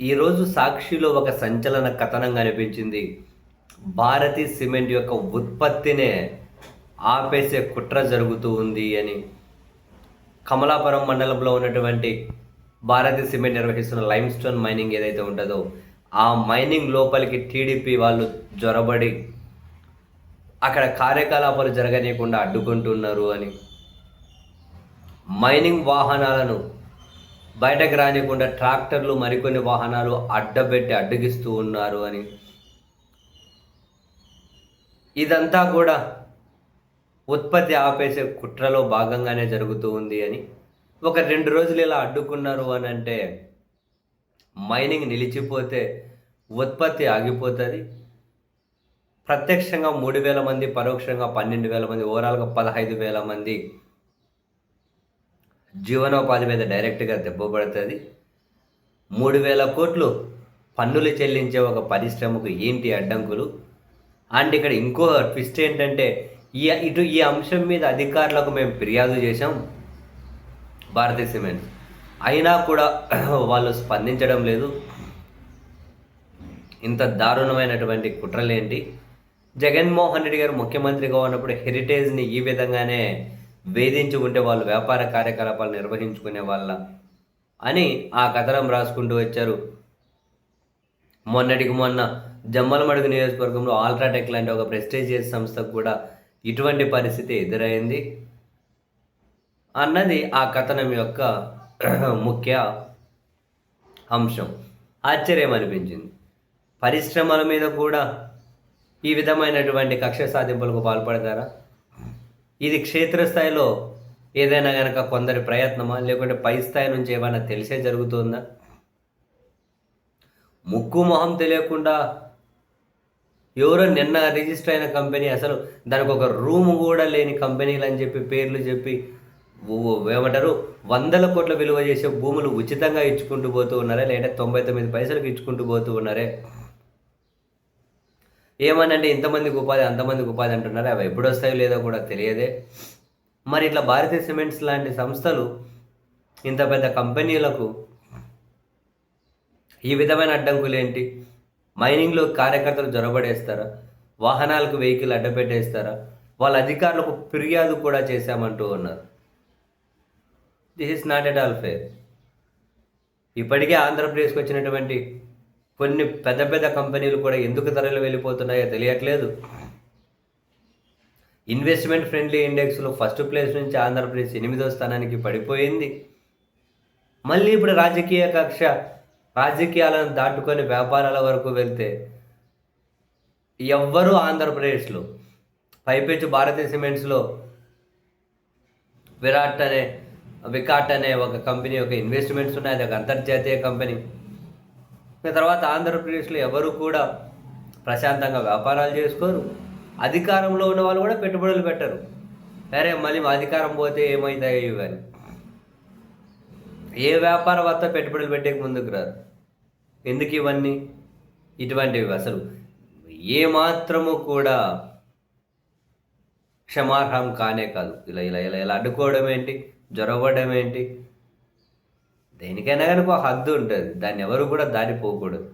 ఈరోజు సాక్షిలో ఒక సంచలన కథనం కనిపించింది. భారతి సిమెంట్ యొక్క ఉత్పత్తినే ఆపేసే కుట్ర జరుగుతూ ఉంది అని. కమలాపురం మండలంలో ఉన్నటువంటి భారతి సిమెంట్ నిర్వహిస్తున్న లైమ్‌స్టోన్ మైనింగ్ ఏదైతే ఉంటదో, ఆ మైనింగ్ లోపలికి టీడీపీ వాళ్ళు జొరబడి అక్కడ కార్యకలాపాలు జరగనీయకుండా అడ్డుకుంటున్నారు అని. మైనింగ్ వాహనాలను బయటకు రానియకుండా ట్రాక్టర్లు మరికొన్ని వాహనాలు అడ్డబెట్టి అడ్డగిస్తూ ఉన్నారు అని. ఇదంతా కూడా ఉత్పత్తి ఆపేసే కుట్రలో భాగంగానే జరుగుతూ ఉంది అని. ఒక 2 రోజులు ఇలా అడ్డుకున్నారు అని అంటే మైనింగ్ నిలిచిపోతే ఉత్పత్తి ఆగిపోతుంది. ప్రత్యక్షంగా 3,000 మంది, పరోక్షంగా 12,000 మంది, ఓవరాల్గా 15,000 మంది జీవనోపాధి మీద డైరెక్ట్గా దెబ్బ పడుతుంది. 3,000 కోట్లు పన్నులు చెల్లించే ఒక పరిశ్రమకు ఏంటి అడ్డంకులు? అండ్ ఇక్కడ ఇంకో ట్విస్ట్ ఏంటంటే ఈ అంశం మీద అధికారులకు మేము ఫిర్యాదు చేశాం భారతీ సిమెంట్స్, అయినా కూడా వాళ్ళు స్పందించడం లేదు. ఇంత దారుణమైనటువంటి కుట్రలేంటి? జగన్మోహన్ రెడ్డి గారు ముఖ్యమంత్రిగా ఉన్నప్పుడు హెరిటేజ్ని ఈ విధంగానే వేధించి ఉంటే వాళ్ళు వ్యాపార కార్యకలాపాలు నిర్వహించుకునే వాళ్ళ అని ఆ కథనం రాసుకుంటూ వచ్చారు. మొన్నటికి మొన్న జమ్మలమడుగు నియోజకవర్గంలో ఆల్ట్రాటెక్ లాంటి ఒక ప్రెస్టీజియస్ సంస్థకు కూడా ఇటువంటి పరిస్థితి ఎదురైంది అన్నది ఆ కథనం యొక్క ముఖ్య అంశం. ఆశ్చర్యం అనిపించింది. పరిశ్రమల మీద కూడా ఈ విధమైనటువంటి కక్ష సాధింపులకు పాల్పడతారా? ఇది క్షేత్రస్థాయిలో ఏదైనా కనుక కొందరి ప్రయత్నమా, లేకుంటే పై స్థాయి నుంచి ఏమైనా తెలిసే జరుగుతుందా? ముక్కు మొహం తెలియకుండా ఎవరో నిన్న రిజిస్టర్ అయిన కంపెనీ, అసలు దానికి ఒక రూమ్ కూడా లేని కంపెనీలు అని చెప్పి పేర్లు చెప్పి ఏమంటారు 100 కోట్ల విలువ చేసే భూములు ఉచితంగా ఇచ్చుకుంటూ పోతూ ఉన్నారే, లేదా 99 పైసలకు ఇచ్చుకుంటూ పోతూ ఉన్నారే. ఏమనంటే ఇంతమందికి ఉపాధి, అంతమందికి ఉపాధి అంటున్నారు. అవి ఎప్పుడు వస్తాయో లేదో కూడా తెలియదే. మరి ఇట్లా భారతీయ సిమెంట్స్ లాంటి సంస్థలు ఇంత పెద్ద కంపెనీలకు ఈ విధమైన అడ్డంకులు ఏంటి? మైనింగ్లో కార్యకర్తలు జొరబడేస్తారా? వాహనాలకు వెహికల్ అడ్డపెట్టేస్తారా? వాళ్ళ అధికారులకు ఫిర్యాదు కూడా చేశామంటూ ఉన్నారు. This is not at all fair. ఇప్పటికే ఆంధ్రప్రదేశ్కి వచ్చినటువంటి కొన్ని పెద్ద పెద్ద కంపెనీలు కూడా ఎందుకు ధరలు వెళ్ళిపోతున్నాయో తెలియట్లేదు. ఇన్వెస్ట్మెంట్ ఫ్రెండ్లీ ఇండెక్స్లో ఫస్ట్ ప్లేస్ నుంచి ఆంధ్రప్రదేశ్ 8వ స్థానానికి పడిపోయింది. మళ్ళీ ఇప్పుడు రాజకీయ కక్ష, రాజకీయాలను దాటుకొని వ్యాపారాల వరకు వెళ్తే ఎవ్వరూ ఆంధ్రప్రదేశ్లో పైపెచ్చు భారతీయ సిమెంట్స్లో వికాట్ అనే ఒక కంపెనీ ఒక ఇన్వెస్ట్మెంట్స్ ఉన్నాయి. అది ఒక అంతర్జాతీయ కంపెనీ. తర్వాత ఆంధ్రప్రదేశ్లో ఎవరు కూడా ప్రశాంతంగా వ్యాపారాలు చేసుకోరు. అధికారంలో ఉన్న వాళ్ళు కూడా పెట్టుబడులు పెట్టరు. సరే మళ్ళీ అధికారం పోతే ఏమవుతాయో ఇవని. ఏ వ్యాపారవేత్త పెట్టుబడులు పెట్టే ముందుకు రారు. ఎందుకు ఇవన్నీ? ఇటువంటివి అసలు ఏమాత్రము కూడా క్షమార్హం కానే కాదు. ఇలా ఇలా ఇలా ఇలా అడ్డుకోవడం ఏంటి, జొరబడడం ఏంటి? దేనికైనా కానీ ఒక హద్దు ఉంటుంది. దాన్ని ఎవరు కూడా దాటిపోకూడదు.